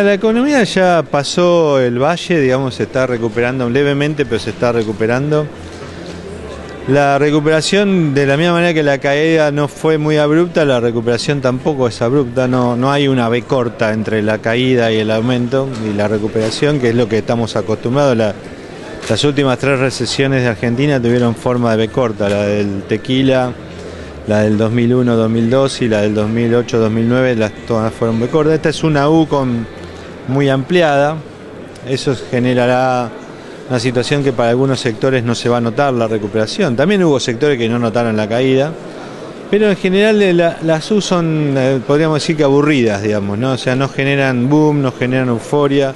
La economía ya pasó el valle, digamos, se está recuperando levemente, pero se está recuperando. La recuperación, de la misma manera que la caída no fue muy abrupta, la recuperación tampoco es abrupta, no hay una V corta entre la caída y el aumento y la recuperación, que es lo que estamos acostumbrados. Las últimas 3 recesiones de Argentina tuvieron forma de V corta, la del tequila, la del 2001-2002 y la del 2008-2009, todas fueron V corta. Esta es una U muy ampliada, eso generará una situación que para algunos sectores no se va a notar la recuperación. También hubo sectores que no notaron la caída, pero en general las U son, podríamos decir que aburridas, digamos, ¿no? O sea, no generan boom, no generan euforia,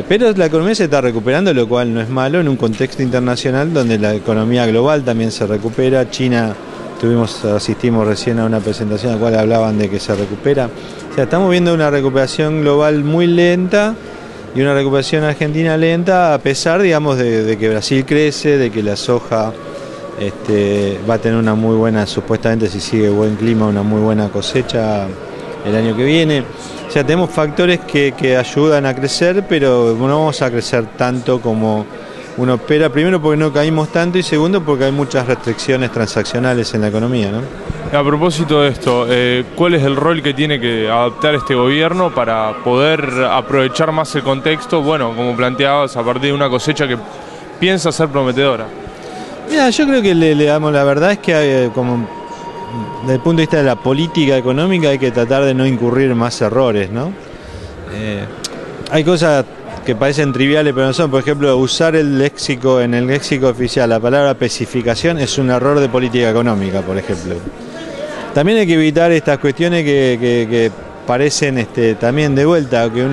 pero la economía se está recuperando, lo cual no es malo en un contexto internacional donde la economía global también se recupera. China, asistimos recién a una presentación en la cual hablaban de que se recupera. O sea, estamos viendo una recuperación global muy lenta y una recuperación argentina lenta, a pesar, digamos, de que Brasil crece, de que la soja va a tener una muy buena, supuestamente si sigue buen clima, una muy buena cosecha el año que viene. O sea, tenemos factores que ayudan a crecer, pero no vamos a crecer tanto como uno espera, primero porque no caímos tanto y segundo porque hay muchas restricciones transaccionales en la economía, ¿no? A propósito de esto, ¿cuál es el rol que tiene que adoptar este gobierno para poder aprovechar más el contexto? Bueno, como planteabas, a partir de una cosecha que piensa ser prometedora. Mira, yo creo que le damos, la verdad es que como desde el punto de vista de la política económica hay que tratar de no incurrir más errores, ¿no? Hay cosas que parecen triviales pero no son. Por ejemplo, usar en el léxico oficial la palabra especificación es un error de política económica, por ejemplo. También hay que evitar estas cuestiones que parecen también de vuelta, que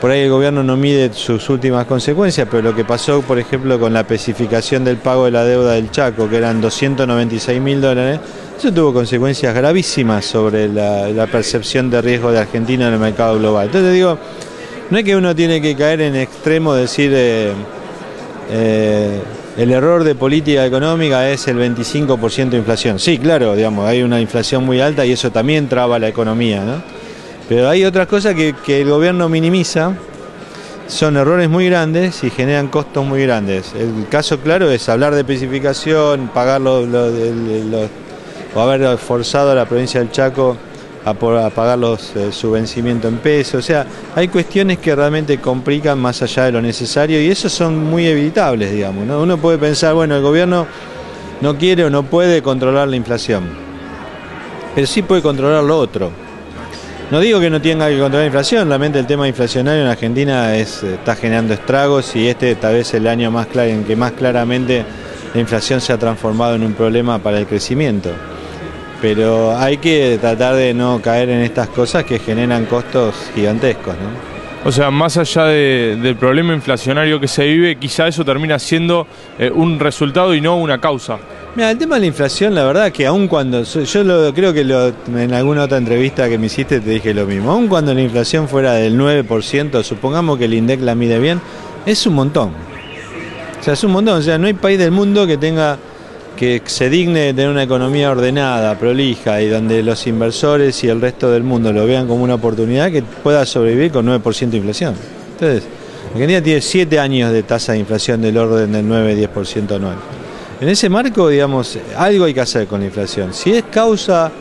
por ahí el gobierno no mide sus últimas consecuencias, pero lo que pasó, por ejemplo, con la especificación del pago de la deuda del Chaco, que eran $296.000, eso tuvo consecuencias gravísimas sobre la percepción de riesgo de Argentina en el mercado global. Entonces digo, no es que uno tiene que caer en extremo, decir el error de política económica es el 25% de inflación. Sí, claro, digamos, hay una inflación muy alta y eso también traba la economía, ¿no? Pero hay otras cosas que el gobierno minimiza, son errores muy grandes y generan costos muy grandes. El caso claro es hablar de especificación, pagar o haber forzado a la provincia del Chaco a pagar su vencimiento en pesos. O sea, hay cuestiones que realmente complican más allá de lo necesario y esos son muy evitables, digamos, ¿no? Uno puede pensar, bueno, el gobierno no quiere o no puede controlar la inflación, pero sí puede controlar lo otro. No digo que no tenga que controlar la inflación, realmente el tema inflacionario en Argentina está generando estragos y tal vez el año más claro en que más claramente la inflación se ha transformado en un problema para el crecimiento. Pero hay que tratar de no caer en estas cosas que generan costos gigantescos, ¿no? O sea, más allá del problema inflacionario que se vive, quizá eso termina siendo un resultado y no una causa. Mira, el tema de la inflación, la verdad que aun cuando, creo que en alguna otra entrevista que me hiciste te dije lo mismo, aun cuando la inflación fuera del 9%, supongamos que el INDEC la mide bien, es un montón. O sea, es un montón, o sea, no hay país del mundo que se digne de tener una economía ordenada, prolija y donde los inversores y el resto del mundo lo vean como una oportunidad que pueda sobrevivir con 9% de inflación. Entonces, Argentina tiene 7 años de tasa de inflación del orden del 9-10% anual. En ese marco, digamos, algo hay que hacer con la inflación. Si es causa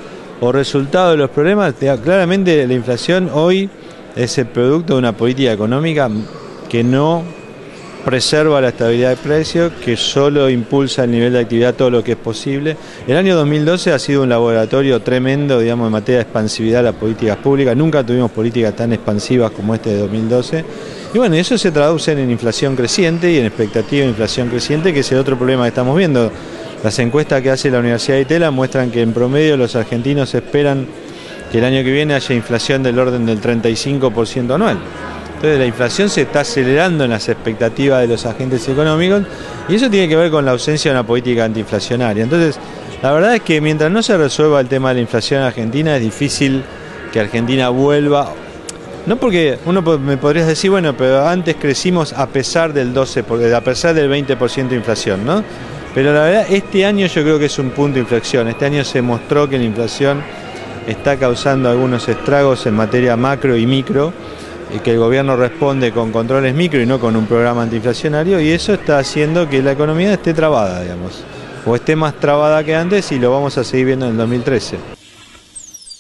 o resultado de los problemas, claramente la inflación hoy es el producto de una política económica que no preserva la estabilidad de precios, que solo impulsa el nivel de actividad todo lo que es posible. El año 2012 ha sido un laboratorio tremendo, digamos, en materia de expansividad de las políticas públicas. Nunca tuvimos políticas tan expansivas como este de 2012. Y bueno, eso se traduce en inflación creciente y en expectativa de inflación creciente, que es el otro problema que estamos viendo. Las encuestas que hace la Universidad de Itela muestran que en promedio los argentinos esperan que el año que viene haya inflación del orden del 35% anual. Entonces la inflación se está acelerando en las expectativas de los agentes económicos y eso tiene que ver con la ausencia de una política antiinflacionaria. Entonces, la verdad es que mientras no se resuelva el tema de la inflación en Argentina, es difícil que Argentina vuelva. No porque me podrías decir, bueno, pero antes crecimos a pesar del 12%, a pesar del 20% de inflación, ¿no? Pero la verdad, este año yo creo que es un punto de inflexión. Este año se mostró que la inflación está causando algunos estragos en materia macro y micro, y que el gobierno responde con controles micro y no con un programa antiinflacionario, y eso está haciendo que la economía esté trabada, digamos, o esté más trabada que antes, y lo vamos a seguir viendo en el 2013.